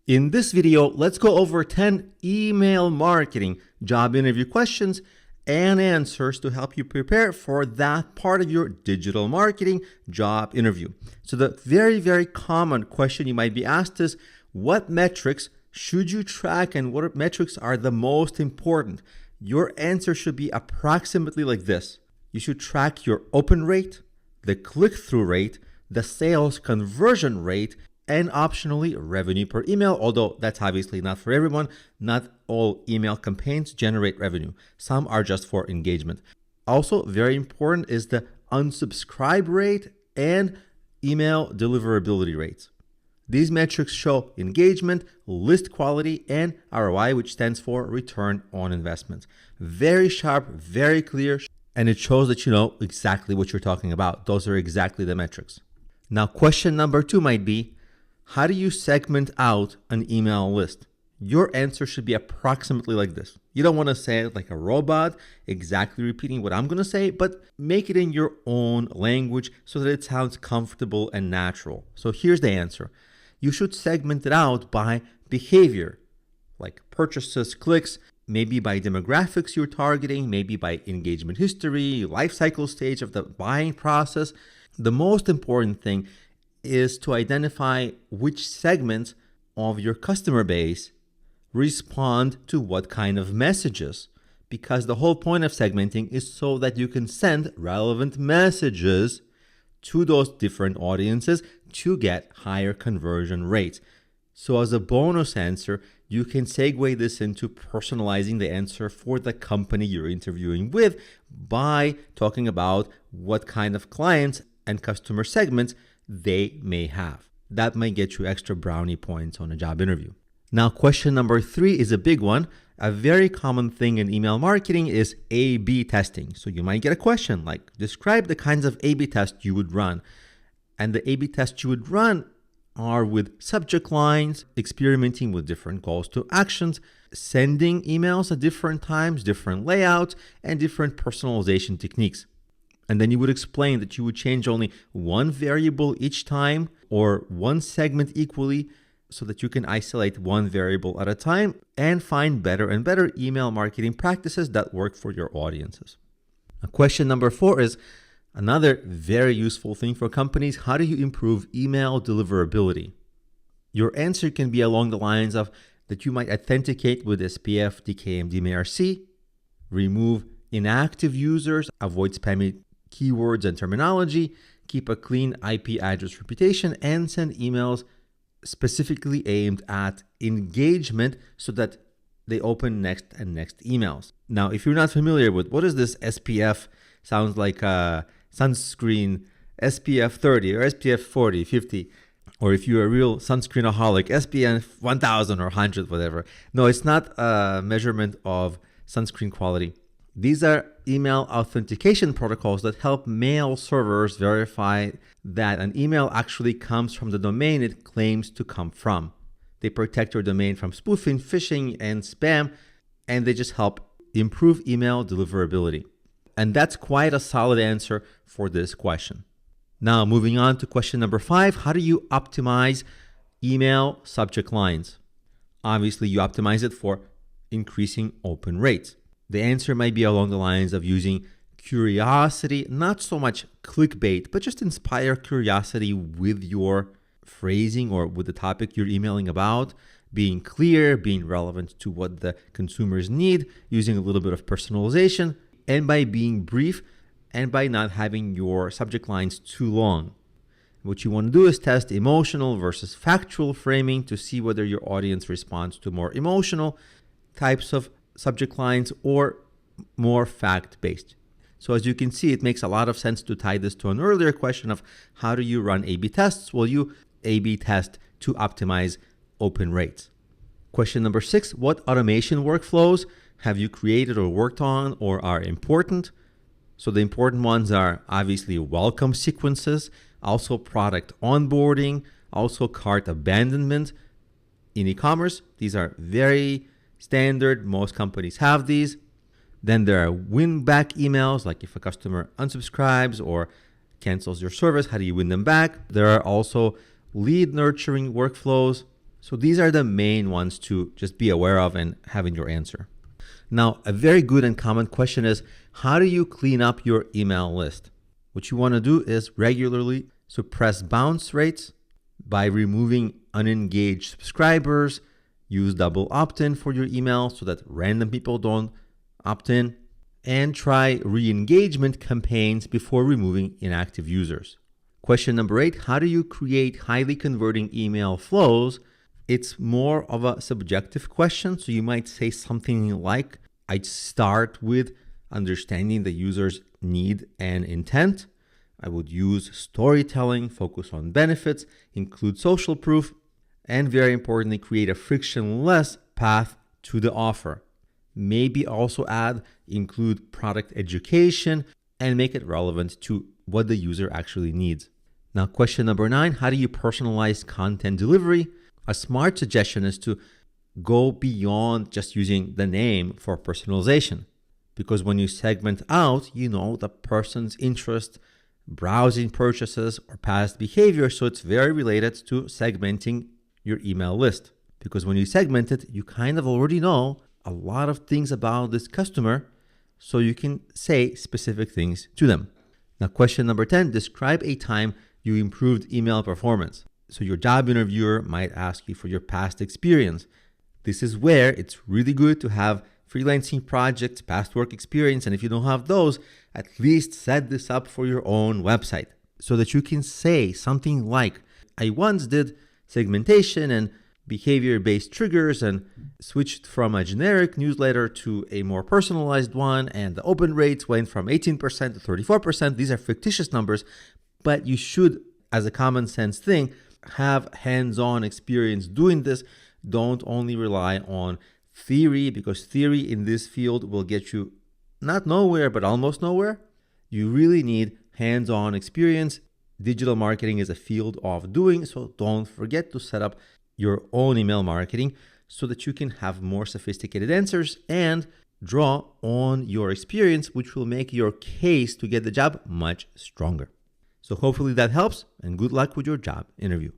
In this video, let's go over 10 email marketing job interview questions and answers to help you prepare for that part of your digital marketing job interview. So the very common question you might be asked is, what metrics should you track and what metrics are the most important? Your answer should be approximately like this. You should track your open rate, the click-through rate, the sales conversion rate, and optionally revenue per email, although that's obviously not for everyone. Not all email campaigns generate revenue. Some are just for engagement. Also, very important is the unsubscribe rate and email deliverability rates. These metrics show engagement, list quality, and ROI, which stands for return on investment. Very sharp, very clear, and it shows that you know exactly what you're talking about. Those are exactly the metrics. Now, question number 2 might be, how do you segment out an email list? Your answer should be approximately like this. You don't want to say it like a robot, exactly repeating what I'm going to say, but make it in your own language so that it sounds comfortable and natural. So here's the answer. You should segment it out by behavior, like purchases, clicks, maybe by demographics you're targeting, maybe by engagement history, life cycle stage of the buying process. The most important thing is to identify which segments of your customer base respond to what kind of messages, because the whole point of segmenting is so that you can send relevant messages to those different audiences to get higher conversion rates. So as a bonus answer, you can segue this into personalizing the answer for the company you're interviewing with by talking about what kind of clients and customer segments they may have. That might get you extra brownie points on a job interview. Now, question number 3 is a big one. A very common thing in email marketing is A/B testing. So you might get a question like, describe the kinds of A/B tests you would run. And the A/B tests you would run are with subject lines, experimenting with different calls to actions, sending emails at different times, different layouts, and different personalization techniques. And then you would explain that you would change only one variable each time or one segment equally so that you can isolate one variable at a time and find better and better email marketing practices that work for your audiences. Now, question number 4 is another very useful thing for companies. How do you improve email deliverability? Your answer can be along the lines of that you might authenticate with SPF, DKIM, DMARC, remove inactive users, avoid spammy keywords and terminology, keep a clean IP address reputation, and send emails specifically aimed at engagement so that they open next and next emails. Now, if you're not familiar with what is this SPF, sounds like a sunscreen SPF 30 or SPF 40, 50, or if you're a real sunscreenaholic, SPF 1000 or 100, whatever. No, it's not a measurement of sunscreen quality. These are email authentication protocols that help mail servers verify that an email actually comes from the domain it claims to come from. They protect your domain from spoofing, phishing, and spam, and they just help improve email deliverability. And that's quite a solid answer for this question. Now, moving on to question number 5, how do you optimize email subject lines? Obviously, you optimize it for increasing open rates. The answer might be along the lines of using curiosity, not so much clickbait, but just inspire curiosity with your phrasing or with the topic you're emailing about, being clear, being relevant to what the consumers need, using a little bit of personalization, and by being brief and by not having your subject lines too long. What you want to do is test emotional versus factual framing to see whether your audience responds to more emotional types of subject lines or more fact-based. So as you can see, it makes a lot of sense to tie this to an earlier question of how do you run A/B tests? Well, you A/B test to optimize open rates. Question number 6, what automation workflows have you created or worked on or are important? So the important ones are obviously welcome sequences, also product onboarding, also cart abandonment. In e-commerce, these are very standard. Most companies have these. Then there are win back emails, like if a customer unsubscribes or cancels your service, how do you win them back? There are also lead nurturing workflows. So these are the main ones to just be aware of and have in your answer. Now, a very good and common question is, how do you clean up your email list? What you want to do is regularly suppress bounce rates by removing unengaged subscribers, use double opt-in for your email so that random people don't opt in, and try re-engagement campaigns before removing inactive users. Question number 8, how do you create highly converting email flows? It's more of a subjective question, so you might say something like, I'd start with understanding the user's need and intent. I would use storytelling, focus on benefits, include social proof, and very importantly, create a frictionless path to the offer. Maybe also include product education and make it relevant to what the user actually needs. Now, question number 9, how do you personalize content delivery? A smart suggestion is to go beyond just using the name for personalization, because when you segment out, you know the person's interest, browsing purchases, or past behavior, so it's very related to segmenting your email list. Because when you segment it, you kind of already know a lot of things about this customer, so you can say specific things to them. Now, question number 10, describe a time you improved email performance. So your job interviewer might ask you for your past experience. This is where it's really good to have freelancing projects, past work experience, and if you don't have those, at least set this up for your own website so that you can say something like, I once did segmentation and behavior-based triggers and switched from a generic newsletter to a more personalized one, and the open rates went from 18% to 34%. These are fictitious numbers, but you should, as a common sense thing, have hands-on experience doing this. Don't only rely on theory, because theory in this field will get you not nowhere, but almost nowhere. You really need hands-on experience. Digital marketing is a field of doing, so don't forget to set up your own email marketing so that you can have more sophisticated answers and draw on your experience, which will make your case to get the job much stronger. So hopefully that helps, and good luck with your job interview.